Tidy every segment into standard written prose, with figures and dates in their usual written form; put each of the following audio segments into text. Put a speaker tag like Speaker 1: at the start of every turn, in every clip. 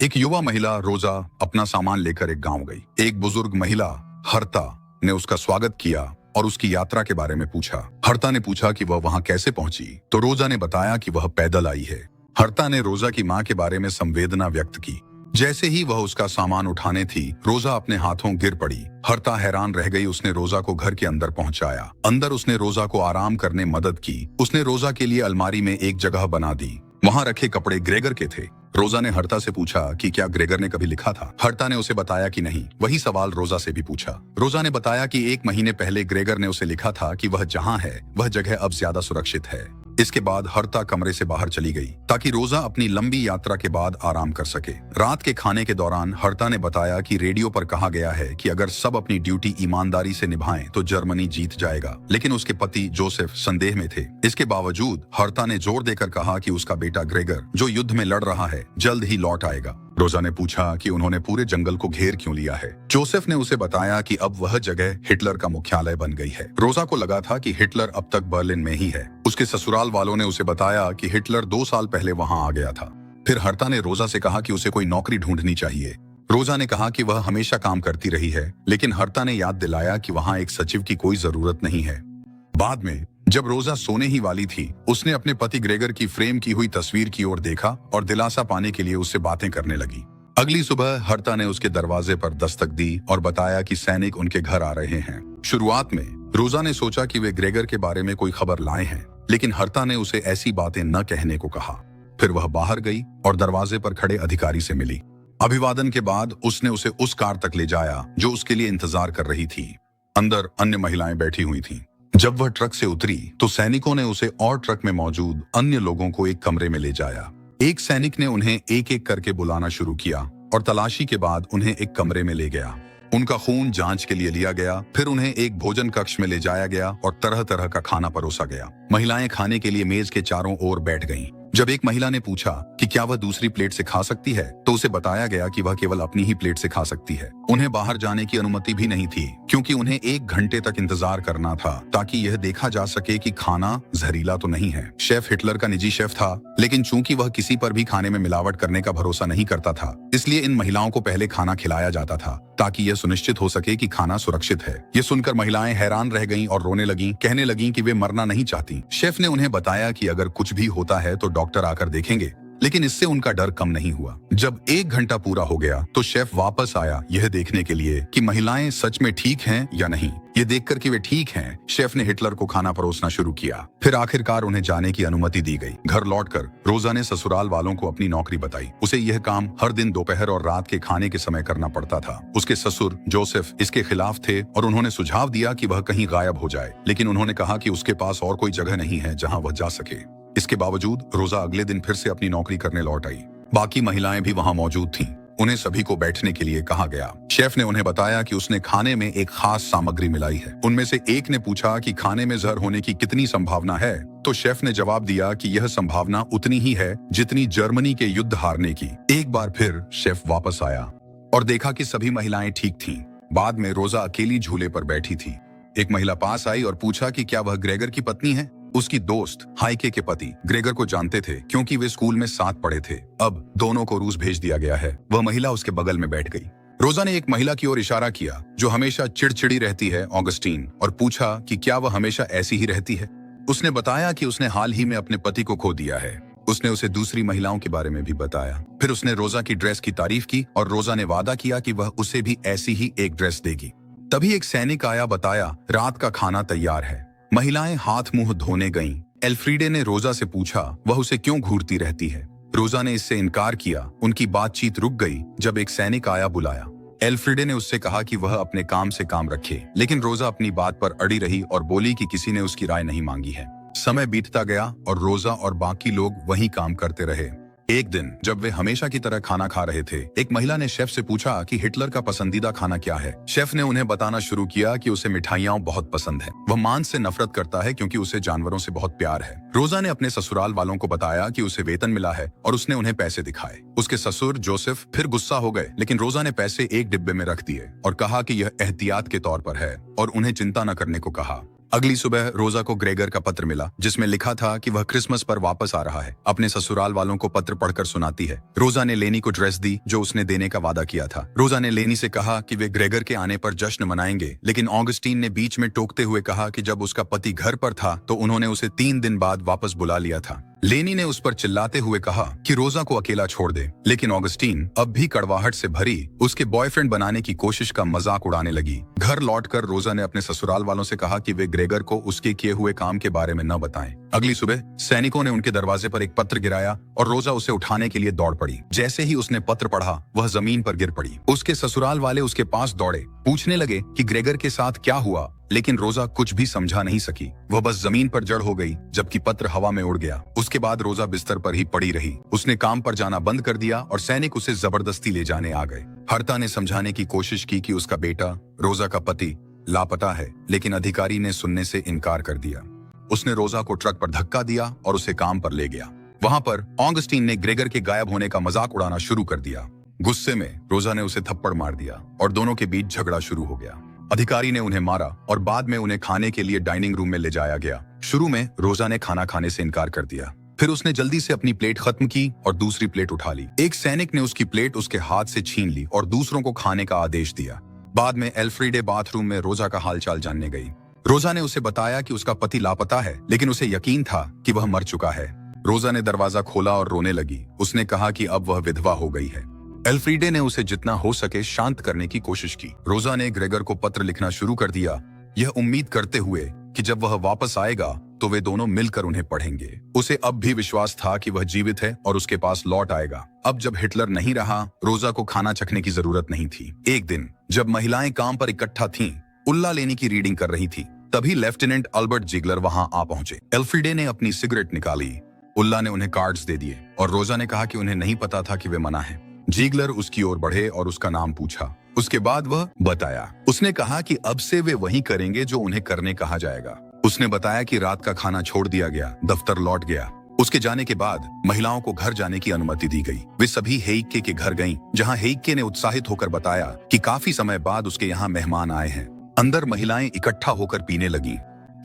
Speaker 1: एक युवा महिला रोजा अपना सामान लेकर एक गांव गई। एक बुजुर्ग महिला हर्ता ने उसका स्वागत किया और उसकी यात्रा के बारे में पूछा। हर्ता ने पूछा कि वह वहां कैसे पहुंची, तो रोजा ने बताया कि वह पैदल आई है। हर्ता ने रोजा की मां के बारे में संवेदना व्यक्त की। जैसे ही वह उसका सामान उठाने थी, रोजा अपने हाथों गिर पड़ी। हर्ता हैरान रह गई। उसने रोजा को घर के अंदर पहुंचाया। अंदर उसने रोजा को आराम करने मदद की। उसने रोजा के लिए अलमारी में एक जगह बना दी। वहां रखे कपड़े ग्रेगर के थे। रोजा ने हर्ता से पूछा कि क्या ग्रेगर ने कभी लिखा था। हर्ता ने उसे बताया कि नहीं। वही सवाल रोजा से भी पूछा। रोजा ने बताया कि 1 महीने पहले ग्रेगर ने उसे लिखा था कि वह जहां है वह जगह अब ज्यादा सुरक्षित है। इसके बाद हर्ता कमरे से बाहर चली गई ताकि रोजा अपनी लंबी यात्रा के बाद आराम कर सके। रात के खाने के दौरान हर्ता ने बताया कि रेडियो पर कहा गया है कि अगर सब अपनी ड्यूटी ईमानदारी से निभाएं तो जर्मनी जीत जाएगा। लेकिन उसके पति जोसेफ संदेह में थे। इसके बावजूद हर्ता ने जोर देकर कहा कि उसका बेटा ग्रेगर, जो युद्ध में लड़ रहा है, जल्द ही लौट आएगा। रोजा ने पूछा कि उन्होंने पूरे जंगल को घेर क्यों लिया है। जोसेफ ने उसे बताया कि अब वह जगह हिटलर का मुख्यालय बन गई है। रोजा को लगा था कि हिटलर अब तक बर्लिन में ही है। उसके ससुराल वालों ने उसे बताया कि हिटलर 2 साल पहले वहां आ गया था। फिर हर्ता ने रोजा से कहा कि उसे कोई नौकरी ढूंढनी चाहिए। रोजा ने कहा कि वह हमेशा काम करती रही है, लेकिन हर्ता ने याद दिलाया कि वहां एक सचिव की कोई जरूरत नहीं है। बाद में जब रोजा सोने ही वाली थी, उसने अपने पति ग्रेगर की फ्रेम की हुई तस्वीर की ओर देखा और दिलासा पाने के लिए उससे बातें करने लगी। अगली सुबह हर्ता ने उसके दरवाजे पर दस्तक दी और बताया कि सैनिक उनके घर आ रहे हैं। शुरुआत में रोजा ने सोचा कि वे ग्रेगर के बारे में कोई खबर लाए हैं, लेकिन हर्ता ने उसे ऐसी बातें न कहने को कहा। फिर वह बाहर गई और दरवाजे पर खड़े अधिकारी से मिली। अभिवादन के बाद उसने उसे उस कार तक ले जाया जो उसके लिए इंतजार कर रही थी। अंदर अन्य महिलाएं बैठी हुई थीं। जब वह ट्रक से उतरी तो सैनिकों ने उसे और ट्रक में मौजूद अन्य लोगों को एक कमरे में ले जाया। एक सैनिक ने उन्हें एक एक करके बुलाना शुरू किया और तलाशी के बाद उन्हें एक कमरे में ले गया। उनका खून जांच के लिए लिया गया। फिर उन्हें एक भोजन कक्ष में ले जाया गया और तरह तरह का खाना परोसा गया। महिलाएं खाने के लिए मेज के चारों ओर बैठ गईं। जब एक महिला ने पूछा कि क्या वह दूसरी प्लेट से खा सकती है, तो उसे बताया गया कि वह केवल अपनी ही प्लेट से खा सकती है। उन्हें बाहर जाने की अनुमति भी नहीं थी, क्योंकि उन्हें 1 घंटे तक इंतजार करना था ताकि यह देखा जा सके कि खाना जहरीला तो नहीं है। शेफ हिटलर का निजी शेफ था, लेकिन चूंकि वह किसी पर भी खाने में मिलावट करने का भरोसा नहीं करता था, इसलिए इन महिलाओं को पहले खाना खिलाया जाता था ताकि यह सुनिश्चित हो सके कि खाना सुरक्षित है। ये सुनकर महिलाएं हैरान रह गईं और रोने लगीं, कहने लगीं कि वे मरना नहीं चाहती। शेफ ने उन्हें बताया कि अगर कुछ भी होता है तो डॉक्टर आकर देखेंगे, लेकिन इससे उनका डर कम नहीं हुआ। जब 1 घंटा पूरा हो गया तो शेफ वापस आया यह देखने के लिए कि महिलाएं सच में ठीक हैं या नहीं। ये देखकर कि वे ठीक हैं, शेफ ने हिटलर को खाना परोसना शुरू किया। फिर आखिरकार उन्हें जाने की अनुमति दी गई। घर लौटकर रोजा ने ससुराल वालों को अपनी नौकरी बताई। उसे यह काम हर दिन दोपहर और रात के खाने के समय करना पड़ता था। उसके ससुर जोसेफ इसके खिलाफ थे और उन्होंने सुझाव दिया कि वह कहीं गायब हो जाए, लेकिन उन्होंने कहा कि उसके पास और कोई जगह नहीं है जहां वह जा सके। इसके बावजूद रोजा अगले दिन फिर से अपनी नौकरी करने लौट आई। बाकी महिलाएं भी वहां मौजूद थीं। उन्हें सभी को बैठने के लिए कहा गया। शेफ ने उन्हें बताया कि उसने खाने में एक खास सामग्री मिलाई है। उनमें से एक ने पूछा कि खाने में जहर होने की कितनी संभावना है, तो शेफ ने जवाब दिया कि यह संभावना उतनी ही है जितनी जर्मनी के युद्ध हारने की। एक बार फिर शेफ वापस आया और देखा कि सभी महिलाएं ठीक थीं। बाद में रोजा अकेली झूले पर बैठी थी। एक महिला पास आई और पूछा कि क्या वह ग्रेगर की पत्नी है। उसकी दोस्त हाइके के पति ग्रेगर को जानते थे, क्योंकि वे स्कूल में साथ पढ़े थे। अब दोनों को रूस भेज दिया गया है। वह महिला उसके बगल में बैठ गई। रोजा ने एक महिला की ओर इशारा किया जो हमेशा चिड़चिड़ी रहती है, ऑगस्टीन, और पूछा कि क्या वह हमेशा ऐसी ही रहती है। उसने बताया कि उसने हाल ही में अपने पति को खो दिया है। उसने उसे दूसरी महिलाओं के बारे में भी बताया। फिर उसने रोजा की ड्रेस की तारीफ की और रोजा ने वादा किया कि वह उसे भी ऐसी ही एक ड्रेस देगी। तभी एक सैनिक आया, बताया रात का खाना तैयार है। महिलाएं हाथ मुंह धोने गईं। एल्फ्रीडे ने रोजा से पूछा वह उसे क्यों घूरती रहती है। रोजा ने इससे इनकार किया। उनकी बातचीत रुक गई जब एक सैनिक आया, बुलाया। एल्फ्रीडे ने उससे कहा कि वह अपने काम से काम रखे, लेकिन रोजा अपनी बात पर अड़ी रही और बोली कि किसी ने उसकी राय नहीं मांगी है। समय बीतता गया और रोजा और बाकी लोग वही काम करते रहे। एक दिन जब वे हमेशा की तरह खाना खा रहे थे, एक महिला ने शेफ से पूछा कि हिटलर का पसंदीदा खाना क्या है। शेफ ने उन्हें बताना शुरू किया कि उसे मिठाइयाँ बहुत पसंद है। वह मांस से नफरत करता है क्योंकि उसे जानवरों से बहुत प्यार है। रोजा ने अपने ससुराल वालों को बताया कि उसे वेतन मिला है और उसने उन्हें पैसे दिखाए। उसके ससुर जोसेफ फिर गुस्सा हो गए, लेकिन रोजा ने पैसे एक डिब्बे में रख दिए और कहा कि यह एहतियात के तौर पर है और उन्हें चिंता न करने को कहा। अगली सुबह रोजा को ग्रेगर का पत्र मिला जिसमें लिखा था कि वह क्रिसमस पर वापस आ रहा है। अपने ससुराल वालों को पत्र पढ़कर सुनाती है। रोजा ने लेनी को ड्रेस दी जो उसने देने का वादा किया था। रोजा ने लेनी से कहा कि वे ग्रेगर के आने पर जश्न मनाएंगे, लेकिन ऑगस्टीन ने बीच में टोकते हुए कहा कि जब उसका पति घर पर था तो उन्होंने उसे 3 दिन बाद वापस बुला लिया था। लेनी ने उस पर चिल्लाते हुए कहा कि रोजा को अकेला छोड़ दे, लेकिन ऑगस्टीन अब भी कड़वाहट से भरी उसके बॉयफ्रेंड बनाने की कोशिश का मजाक उड़ाने लगी। घर लौटकर रोजा ने अपने ससुराल वालों से कहा कि वे ग्रेगर को उसके किए हुए काम के बारे में न बताएं। अगली सुबह सैनिकों ने उनके दरवाजे पर एक पत्र गिराया और रोजा उसे उठाने के लिए दौड़ पड़ी। जैसे ही उसने पत्र पढ़ा वह जमीन पर गिर पड़ी। उसके ससुराल वाले उसके पास दौड़े, पूछने लगे कि ग्रेगर के साथ क्या हुआ, लेकिन रोजा कुछ भी समझा नहीं सकी। वह बस जमीन पर जड़ हो गई जबकि पत्र हवा में उड़ गया। उसके बाद रोजा बिस्तर पर ही पड़ी रही। उसने काम पर जाना बंद कर दिया और सैनिक उसे जबरदस्ती ले जाने आ गए। हर्ता ने समझाने की कोशिश की कि उसका बेटा रोजा का पति लापता है, लेकिन अधिकारी ने सुनने से इनकार कर दिया। उसने रोजा को ट्रक पर धक्का दिया और उसे काम पर ले गया। वहां पर ऑगस्टीन ने ग्रेगर के गायब होने का मजाक उड़ाना शुरू कर दिया। गुस्से में रोजा ने उसे थप्पड़ मार दिया और दोनों के बीच झगड़ा शुरू हो गया। अधिकारी ने उन्हें मारा और बाद में उन्हें खाने के लिए डाइनिंग रूम में ले जाया गया। शुरू में रोजा ने खाना खाने से इनकार कर दिया, फिर उसने जल्दी से अपनी प्लेट खत्म की और दूसरी प्लेट उठा ली। एक सैनिक ने उसकी प्लेट उसके हाथ से छीन ली और दूसरों को खाने का आदेश दिया। बाद में एल्फ्रीडे बाथरूम में रोजा का हालचाल जानने गई। रोजा ने उसे बताया कि उसका पति लापता है, लेकिन उसे यकीन था कि वह मर चुका है। रोजा ने दरवाजा खोला और रोने लगी। उसने कहा कि अब वह विधवा हो गई है। एल्फ्रीडे ने उसे जितना हो सके शांत करने की कोशिश की। रोजा ने ग्रेगर को पत्र लिखना शुरू कर दिया, यह उम्मीद करते हुए कि जब वह वापस आएगा तो वे दोनों मिलकर उन्हें पढ़ेंगे। उसे अब भी विश्वास था कि वह जीवित है और उसके पास लौट आएगा। अब जब हिटलर नहीं रहा, रोजा को खाना चखने की जरूरत नहीं थी। एक दिन जब महिलाएं काम पर इकट्ठा थीं, उल्ला लेनी की रीडिंग कर रही थी, तभी लेफ्टिनेंट अल्बर्ट जिगलर वहां आ पहुंचे। एल्फ्रीडे ने अपनी सिगरेट निकाली। उल्ला ने उन्हें कार्ड्स दे दिए और रोजा ने कहा कि उन्हें नहीं पता था कि वे मना है। जिगलर उसकी ओर बढ़े और उसका नाम पूछा। उसके बाद वह बताया। उसने कहा कि अब से वे वही करेंगे जो उन्हें करने कहा जाएगा। उसने बताया कि रात का खाना छोड़ दिया गया, दफ्तर लौट गया। उसके जाने के बाद महिलाओं को घर जाने की अनुमति दी गई। वे सभी हेइके के घर गईं, जहां हेइके ने उत्साहित होकर बताया कि काफी समय बाद उसके यहाँ मेहमान आए हैं। अंदर महिलाएं इकट्ठा होकर पीने लगीं।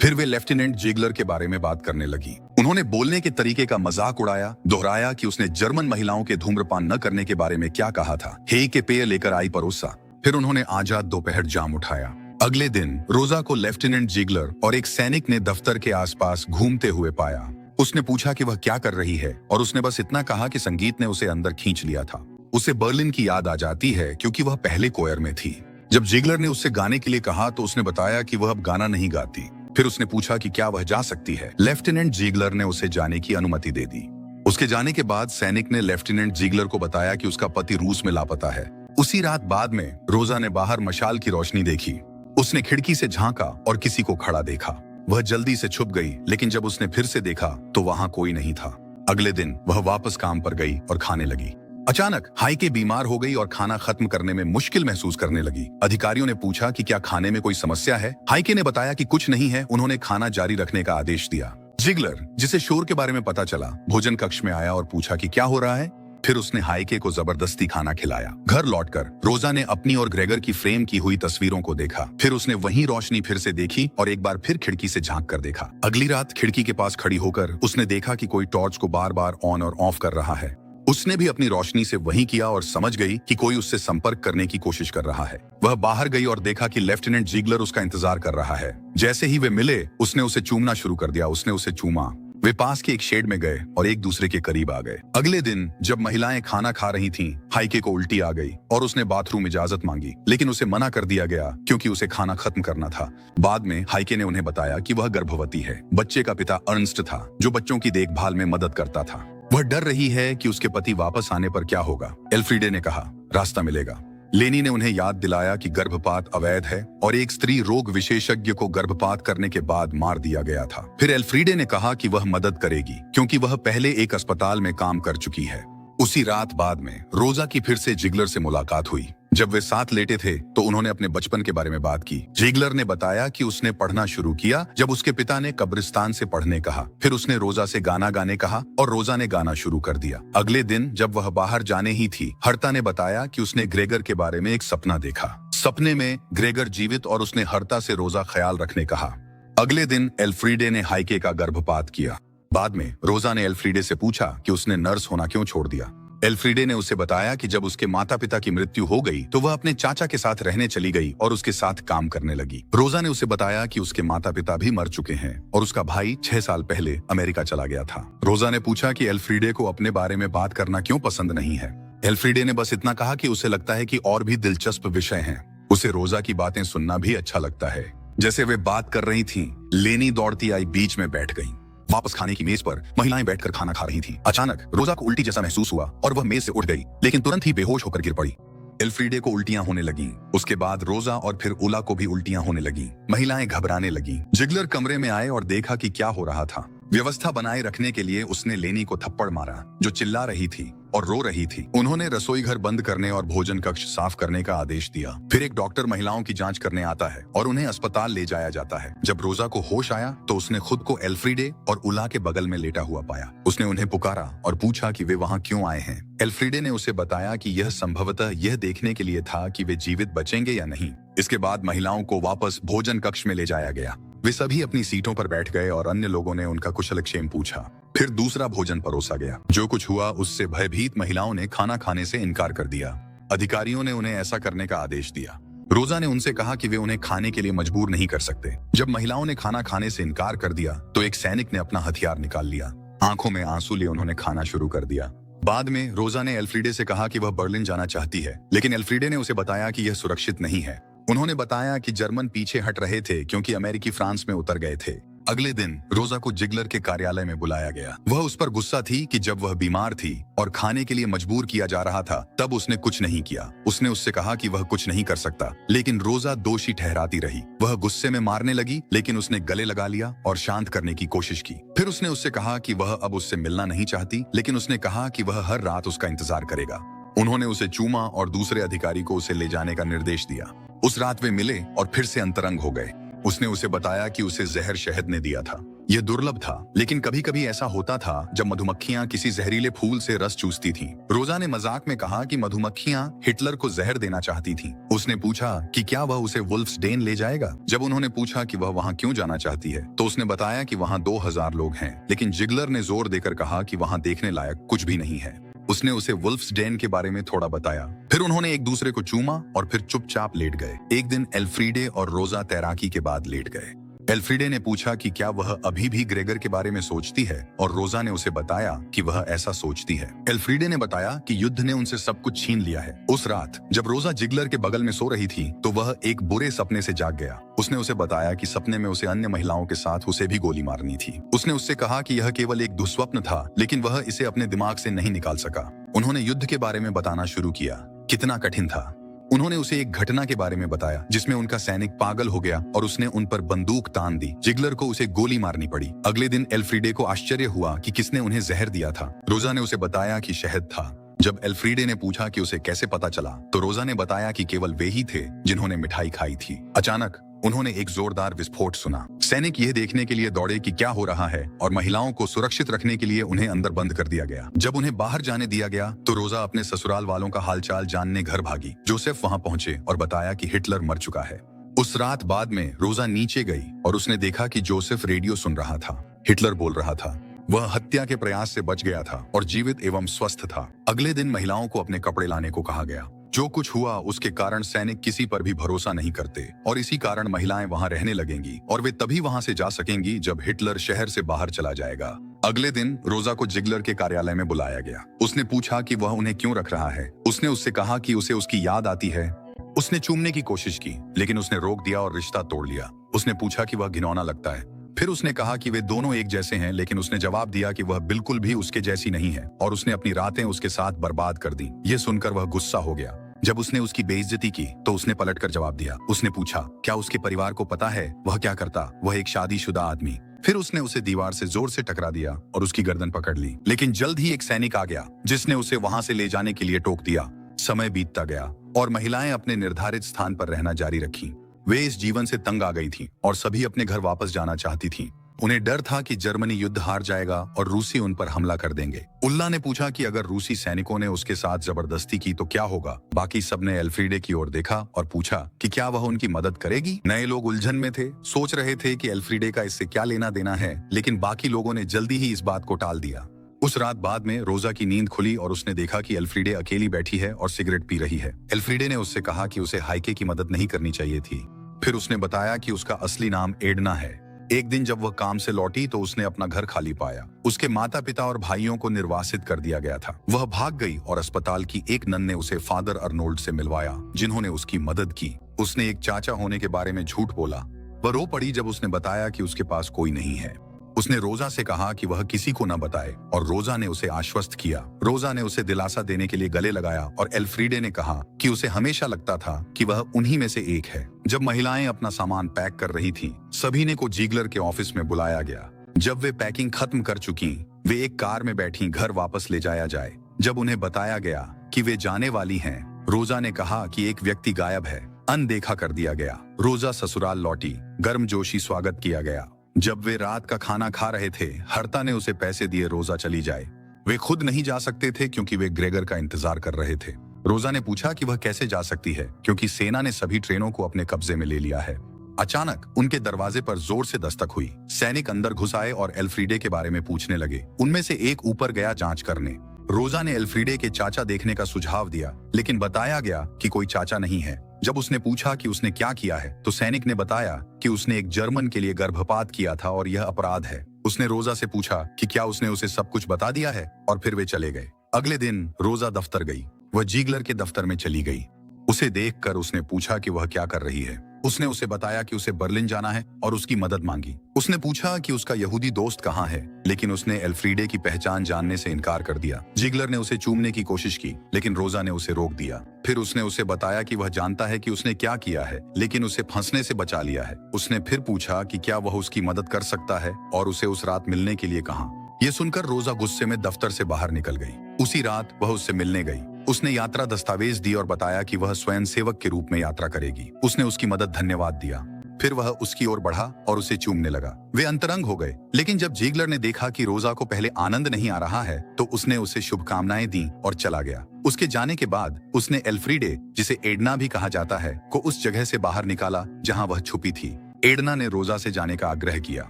Speaker 1: फिर वे लेफ्टिनेंट जिगलर के बारे में बात करने लगी। उन्होंने बोलने के तरीके का मजाक उड़ाया, दोहराया कि उसने जर्मन महिलाओं के धूम्रपान न करने के बारे में क्या कहा था। हेइके पेय लेकर आई परोसा। फिर उन्होंने आजाद दोपहर जाम उठाया। अगले दिन रोजा को लेफ्टिनेंट जिगलर और एक सैनिक ने दफ्तर के आसपास घूमते हुए पाया। उसने पूछा कि वह क्या कर रही है और उसने बस इतना कहा कि संगीत ने उसे अंदर खींच लिया था। उसे बर्लिन की याद आ जाती है क्योंकि वह पहले कोयर में थी। जब जिगलर ने उससे गाने के लिए कहा तो उसने बताया कि वह अब गाना नहीं गाती। फिर उसने पूछा कि क्या वह जा सकती है। लेफ्टिनेंट जिगलर ने उसे जाने की अनुमति दे दी। उसके जाने के बाद सैनिक ने लेफ्टिनेंट जिगलर को बताया कि उसका पति रूस में लापता है। उसी रात बाद में रोजा ने बाहर मशाल की रोशनी देखी। उसने खिड़की से झांका और किसी को खड़ा देखा। वह जल्दी से छुप गई, लेकिन जब उसने फिर से देखा तो वहां कोई नहीं था। अगले दिन वह वापस काम पर गई और खाने लगी। अचानक हाइके बीमार हो गई और खाना खत्म करने में मुश्किल महसूस करने लगी। अधिकारियों ने पूछा कि क्या खाने में कोई समस्या है। हाइके ने बताया कि कुछ नहीं है। उन्होंने खाना जारी रखने का आदेश दिया। जिगलर, जिसे शोर के बारे में पता चला, भोजन कक्ष में आया और पूछा कि क्या हो रहा है। फिर उसने हाइके को जबरदस्ती खाना खिलाया। घर लौटकर रोजा ने अपनी और ग्रेगर की फ्रेम की हुई तस्वीरों को देखा। फिर उसने वही रोशनी फिर से देखी और एक बार फिर खिड़की से झांक कर देखा। अगली रात खिड़की के पास खड़ी होकर उसने देखा कि कोई टॉर्च को बार बार ऑन और ऑफ कर रहा है। उसने भी अपनी रोशनी से वही किया और समझ गई कि कोई उससे संपर्क करने की कोशिश कर रहा है। वह बाहर गई और देखा कि लेफ्टिनेंट जिगलर उसका इंतजार कर रहा है। जैसे ही वे मिले, उसने उसे चूमना शुरू कर दिया। उसने उसे चूमा। वे पास के एक शेड में गए और एक दूसरे के करीब आ गए। अगले दिन जब महिलाएं खाना खा रही थीं, हाइके को उल्टी आ गई और उसने बाथरूम इजाजत मांगी, लेकिन उसे मना कर दिया गया क्योंकि उसे खाना खत्म करना था। बाद में हाइके ने उन्हें बताया कि वह गर्भवती है। बच्चे का पिता अर्नस्ट था, जो बच्चों की देखभाल में मदद करता था। वह डर रही है कि उसके पति वापस आने पर क्या होगा। एल्फ्रीडे ने कहा, रास्ता मिलेगा। लेनी ने उन्हें याद दिलाया कि गर्भपात अवैध है और एक स्त्री रोग विशेषज्ञ को गर्भपात करने के बाद मार दिया गया था। फिर एल्फ्रीडे ने कहा कि वह मदद करेगी क्योंकि वह पहले एक अस्पताल में काम कर चुकी है। उसी रात बाद में रोजा की फिर से जिगलर से मुलाकात हुई। जब वे साथ लेटे थे तो उन्होंने अपने बचपन के बारे में बात की। जिगलर ने बताया कि उसने पढ़ना शुरू किया जब उसके पिता ने कब्रिस्तान से पढ़ने कहा। फिर उसने रोजा से गाना गाने कहा और रोजा ने गाना शुरू कर दिया। अगले दिन जब वह बाहर जाने ही थी, हर्ता ने बताया कि उसने ग्रेगर के बारे में एक सपना देखा। सपने में ग्रेगर जीवित और उसने हर्ता से रोजा ख्याल रखने कहा। अगले दिन एल्फ्रीडे ने हाइके का गर्भपात किया। बाद में रोजा ने एल्फ्रीडे से पूछा कि उसने नर्स होना क्यों छोड़ दिया। एल्फ्रीडे ने उसे बताया कि जब उसके माता पिता की मृत्यु हो गई तो वह अपने चाचा के साथ रहने चली गई और उसके साथ काम करने लगी। रोजा ने उसे बताया कि उसके माता पिता भी मर चुके हैं और उसका भाई 6 साल पहले अमेरिका चला गया था। रोजा ने पूछा कि एल्फ्रीडे को अपने बारे में बात करना क्यों पसंद नहीं है। एल्फ्रीडे ने बस इतना कहा कि उसे लगता है कि और भी दिलचस्प विषय हैं। उसे रोजा की बातें सुनना भी अच्छा लगता है। जैसे वे बात कर रही थीं, लेनी दौड़ती आई बीच में बैठ गई। वापस खाने की मेज पर महिलाएं बैठकर खाना खा रही थीं। अचानक रोजा को उल्टी जैसा महसूस हुआ और वह मेज से उठ गई, लेकिन तुरंत ही बेहोश होकर गिर पड़ी। एल्फ्रीडे को उल्टियां होने लगीं। उसके बाद रोजा और फिर उला को भी उल्टियां होने लगीं। महिलाएं घबराने लगीं। जिगलर कमरे में आए और देखा कि क्या हो रहा था। व्यवस्था बनाए रखने के लिए उसने लेनी को थप्पड़ मारा, जो चिल्ला रही थी और रो रही थी। उन्होंने रसोई घर बंद करने और भोजन कक्ष साफ करने का आदेश दिया। फिर एक डॉक्टर महिलाओं की जांच करने आता है और उन्हें अस्पताल ले जाया जाता है। जब रोजा को होश आया तो उसने खुद को एल्फ्रीडे और उला के बगल में लेटा हुआ पाया। उसने उन्हें पुकारा और पूछा कि वे वहां क्यों आए हैं। एल्फ्रीडे ने उसे बताया कि यह संभवतः यह देखने के लिए था कि वे जीवित बचेंगे या नहीं। इसके बाद महिलाओं को वापस भोजन कक्ष में ले जाया गया। वे सभी अपनी सीटों पर बैठ गए और अन्य लोगों ने उनका कुशलक्षेम पूछा। फिर दूसरा भोजन परोसा गया। जो कुछ हुआ उससे भयभीत महिलाओं ने खाना खाने से इनकार कर दिया। अधिकारियों ने उन्हें ऐसा करने का आदेश दिया। रोजा ने उनसे कहा कि वे उन्हें खाने के लिए मजबूर नहीं कर सकते। जब महिलाओं ने खाना खाने से इनकार कर दिया तो एक सैनिक ने अपना हथियार निकाल लिया। आंखों में आंसू लिए उन्होंने खाना शुरू कर दिया। बाद में रोजा ने एल्फ्रीडे से कहा कि वह बर्लिन जाना चाहती है, लेकिन एल्फ्रीडे ने उसे बताया कि यह सुरक्षित नहीं है। उन्होंने बताया कि जर्मन पीछे हट रहे थे क्योंकि अमेरिकी फ्रांस में उतर गए थे। अगले दिन रोजा को जिगलर के कार्यालय में बुलाया गया। वह उस पर गुस्सा थी कि जब वह बीमार थी और खाने के लिए मजबूर किया जा रहा था तब उसने कुछ नहीं किया। उसने उससे कहा कि वह कुछ नहीं कर सकता, लेकिन रोजा दोषी ठहराती रही। वह गुस्से में मारने लगी, लेकिन उसने गले लगा लिया और शांत करने की कोशिश की। फिर उसने उससे कहा कि वह अब उससे मिलना नहीं चाहती, लेकिन उसने कहा कि वह हर रात उसका इंतजार करेगा। उन्होंने उसे चूमा और दूसरे अधिकारी को उसे ले जाने का निर्देश दिया। उस रात वे मिले और फिर से अंतरंग हो गए। उसने उसे बताया कि उसे जहर शहद ने दिया था। यह दुर्लभ था, लेकिन कभी कभी ऐसा होता था जब मधुमक्खियां किसी जहरीले फूल से रस चूसती थीं। रोजा ने मजाक में कहा कि मधुमक्खियां हिटलर को जहर देना चाहती थीं। उसने पूछा कि क्या वह उसे वुल्फ्सडेन ले जाएगा। जब उन्होंने पूछा कि वह वहां क्यों जाना चाहती है तो उसने बताया कि वहां 2000 लोग हैं, लेकिन जिगलर ने जोर देकर कहा कि वहां देखने लायक कुछ भी नहीं है। उसने उसे वुल्फ्सडेन के बारे में थोड़ा बताया। फिर उन्होंने एक दूसरे को चूमा और फिर चुपचाप लेट गए। एक दिन एल्फ्रीडे और रोजा तैराकी के बाद लेट गए। एल्फ्रीडे ने पूछा कि क्या वह अभी भी ग्रेगर के बारे में सोचती है और रोजा ने उसे बताया कि वह ऐसा सोचती है। एल्फ्रीडे ने बताया कि युद्ध ने उनसे सब कुछ छीन लिया है। उस रात जब रोजा जिगलर के बगल में सो रही थी तो वह एक बुरे सपने से जाग गया। उसने उसे बताया कि सपने में उसे अन्य महिलाओं के साथ उसे भी गोली मारनी थी। उसने उससे कहा कि यह केवल एक दुस्वप्न था, लेकिन वह इसे अपने दिमाग से नहीं निकाल सका। उन्होंने युद्ध के बारे में बताना शुरू किया। कितना कठिन था। उन्होंने उसे एक घटना के बारे में बताया जिसमें उनका सैनिक पागल हो गया और उसने उन पर बंदूक तान दी। जिगलर को उसे गोली मारनी पड़ी। अगले दिन एल्फ्रीडे को आश्चर्य हुआ कि किसने उन्हें जहर दिया था। रोजा ने उसे बताया कि शहद था। जब एल्फ्रीडे ने पूछा कि उसे कैसे पता चला तो रोजा ने बताया कि केवल वे ही थे जिन्होंने मिठाई खाई थी। अचानक उन्होंने एक जोरदार विस्फोट सुना। सैनिक यह देखने के लिए दौड़े कि क्या हो रहा है और महिलाओं को सुरक्षित रखने के लिए उन्हें अंदर बंद कर दिया गया। जब उन्हें बाहर जाने दिया गया तो रोजा अपने ससुराल वालों का हालचाल जानने घर भागी। जोसेफ वहां पहुंचे और बताया कि हिटलर मर चुका है। उस रात बाद में रोजा नीचे गई और उसने देखा कि जोसेफ रेडियो सुन रहा था। हिटलर बोल रहा था। वह हत्या के प्रयास से बच गया था और जीवित एवं स्वस्थ था। अगले दिन महिलाओं को अपने कपड़े लाने को कहा गया। जो कुछ हुआ उसके कारण सैनिक किसी पर भी भरोसा नहीं करते और इसी कारण महिलाएं वहां रहने लगेंगी और वे तभी वहां से जा सकेंगी जब हिटलर शहर से बाहर चला जाएगा। अगले दिन रोजा को जिगलर के कार्यालय में बुलाया गया। उसने पूछा कि वह उन्हें क्यों रख रहा है। उसने उससे कहा कि उसे उसकी याद आती है। उसने चूमने की कोशिश की, लेकिन उसने रोक दिया और रिश्ता तोड़ लिया। उसने पूछा कि वह घिनौना लगता है। फिर उसने कहा कि वे दोनों एक जैसे हैं, लेकिन उसने जवाब दिया कि वह बिल्कुल भी उसके जैसी नहीं है और उसने अपनी रातें उसके साथ बर्बाद कर दी। ये सुनकर वह गुस्सा हो गया। जब उसने उसकी बेइज्जती की तो उसने पलटकर जवाब दिया। उसने पूछा क्या उसके परिवार को पता है वह क्या करता। वह एक शादीशुदा आदमी। फिर उसने उसे दीवार से जोर से टकरा दिया और उसकी गर्दन पकड़ ली, लेकिन जल्द ही एक सैनिक आ गया जिसने उसे वहां से ले जाने के लिए टोक दिया। समय बीतता गया और महिलाएं अपने निर्धारित स्थान पर रहना जारी रखी। वे इस जीवन से तंग आ गई थीं और सभी अपने घर वापस जाना चाहती थीं। उन्हें डर था कि जर्मनी युद्ध हार जाएगा और रूसी उन पर हमला कर देंगे। उल्ला ने पूछा कि अगर रूसी सैनिकों ने उसके साथ जबरदस्ती की तो क्या होगा। बाकी सबने एल्फ्रीडे की ओर देखा और पूछा कि क्या वह उनकी मदद करेगी। नए लोग उलझन में थे, सोच रहे थे कि एल्फ्रीडे का इससे क्या लेना देना है, लेकिन बाकी लोगों ने जल्दी ही इस बात को टाल दिया। उस रात बाद में रोजा की नींद खुली और उसने देखा कि एल्फ्रीडे अकेली बैठी है और सिगरेट पी रही है। एल्फ्रीडे ने उससे कहा कि उसे हाइके की मदद नहीं करनी चाहिए थी। फिर उसने बताया कि उसका असली नाम एडना है। एक दिन जब वह काम से लौटी तो उसने अपना घर खाली पाया। उसके माता पिता और भाइयों को निर्वासित कर दिया गया था। वह भाग गई और अस्पताल की एक नन ने उसे फादर अर्नोल्ड से मिलवाया, जिन्होंने उसकी मदद की। उसने एक चाचा होने के बारे में झूठ बोला। वह रो पड़ी जब उसने बताया कि उसके पास कोई नहीं है। उसने रोजा से कहा कि वह किसी को न बताए और रोजा ने उसे आश्वस्त किया। रोजा ने उसे दिलासा देने के लिए गले लगाया और एल्फ्रीडे ने कहा कि उसे हमेशा लगता था कि वह उन्हीं में से एक है। जब महिलाएं अपना सामान पैक कर रही थीं, सभी ने को जीगलर के ऑफिस में बुलाया गया। जब वे पैकिंग खत्म कर चुकी, वे एक कार में बैठी घर वापस ले जाया जाए। जब उन्हें बताया गया कि वे जाने वाली हैं, रोजा ने कहा कि एक व्यक्ति गायब है। अनदेखा कर दिया गया। रोजा ससुराल लौटी। गर्मजोशी स्वागत किया गया। जब वे रात का खाना खा रहे थे, हर्ता ने उसे पैसे दिए रोजा चली जाए। वे खुद नहीं जा सकते थे क्योंकि वे ग्रेगर का इंतजार कर रहे थे। रोजा ने पूछा कि वह कैसे जा सकती है क्योंकि सेना ने सभी ट्रेनों को अपने कब्जे में ले लिया है। अचानक उनके दरवाजे पर जोर से दस्तक हुई। सैनिक अंदर घुस आए और एल्फ्रीडे के बारे में पूछने लगे। उनमें से एक ऊपर गया जांच करने। रोजा ने एल्फ्रीडे के चाचा देखने का सुझाव दिया, लेकिन बताया गया कि कोई चाचा नहीं है। जब उसने पूछा कि उसने क्या किया है, तो सैनिक ने बताया कि उसने एक जर्मन के लिए गर्भपात किया था और यह अपराध है। उसने रोजा से पूछा कि क्या उसने उसे सब कुछ बता दिया है, और फिर वे चले गए। अगले दिन रोजा दफ्तर गई। वह जीगलर के दफ्तर में चली गई। उसे देखकर उसने पूछा कि वह क्या कर रही है। उसने उसे बताया कि उसे बर्लिन जाना है और उसकी मदद मांगी। उसने पूछा कि उसका यहूदी दोस्त कहाँ है, लेकिन उसने एल्फ्रीडे की पहचान जानने से इनकार कर दिया। जीगलर ने उसे चूमने की कोशिश की, लेकिन रोजा ने उसे रोक दिया। फिर उसने उसे बताया कि वह जानता है कि उसने क्या किया है, लेकिन उसे फंसने से बचा लिया है। उसने फिर पूछा कि क्या वह उसकी मदद कर सकता है और उसे उस रात मिलने के लिए कहा। यह सुनकर रोजा गुस्से में दफ्तर से बाहर निकल गई। उसी रात वह उससे मिलने गई। उसने यात्रा दस्तावेज दी और बताया कि वह स्वयंसेवक के रूप में यात्रा करेगी। उसने उसकी मदद धन्यवाद दिया। फिर वह उसकी ओर बढ़ा और उसे चूमने लगा। वे अंतरंग हो गए, लेकिन जब जीगलर ने देखा कि रोजा को पहले आनंद नहीं आ रहा है, तो उसने उसे शुभकामनाएं दी और चला गया। उसके जाने के बाद उसने एल्फ्रीडे, जिसे एडना भी कहा जाता है, को उस जगह से बाहर निकाला जहां वह छुपी थी। एडना ने रोजा से जाने का आग्रह किया,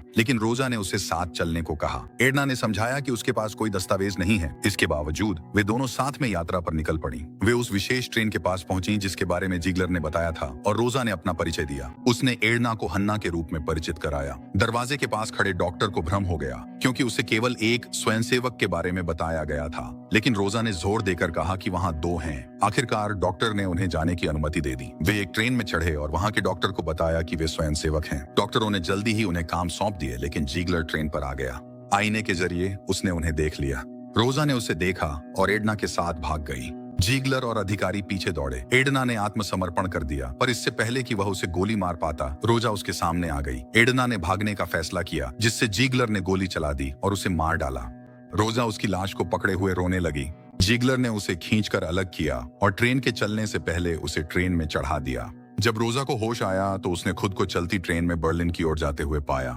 Speaker 1: लेकिन रोजा ने उसे साथ चलने को कहा। एडना ने समझाया कि उसके पास कोई दस्तावेज नहीं है। इसके बावजूद वे दोनों साथ में यात्रा पर निकल पड़ी। वे उस विशेष ट्रेन के पास पहुंची जिसके बारे में जीगलर ने बताया था, और रोजा ने अपना परिचय दिया। उसने एडना को हन्ना के रूप में परिचित कराया। दरवाजे के पास खड़े डॉक्टर को भ्रम हो गया क्योंकि उसे केवल एक स्वयंसेवक के बारे में बताया गया था, लेकिन रोजा ने जोर देकर कहा कि वहाँ दो हैं। आखिरकार डॉक्टर ने उन्हें जाने की अनुमति दे दी। वे एक ट्रेन में चढ़े और वहाँ के डॉक्टर को बताया कि वे स्वयंसेवक हैं। डॉक्टरों ने जल्दी ही उन्हें काम सौंप दिए, लेकिन जीगलर ट्रेन पर आ गया। आईने के जरिए उसने उन्हें देख लिया। रोजा ने उसे देखा और एडना के साथ भाग गई। जीगलर और अधिकारी पीछे दौड़े। एडना ने आत्मसमर्पण कर दिया, पर इससे पहले कि वह उसे गोली मार पाता, रोजा उसके सामने आ गई। एडना ने भागने का फैसला किया, जिससे जीगलर ने गोली चला दी और उसे मार डाला। रोजा उसकी लाश को पकड़े हुए रोने लगी। जीगलर ने उसे खींचकर अलग किया और ट्रेन के चलने से पहले उसे ट्रेन में चढ़ा दिया। जब रोजा को होश आया तो उसने खुद को चलती ट्रेन में बर्लिन की ओर जाते हुए पाया।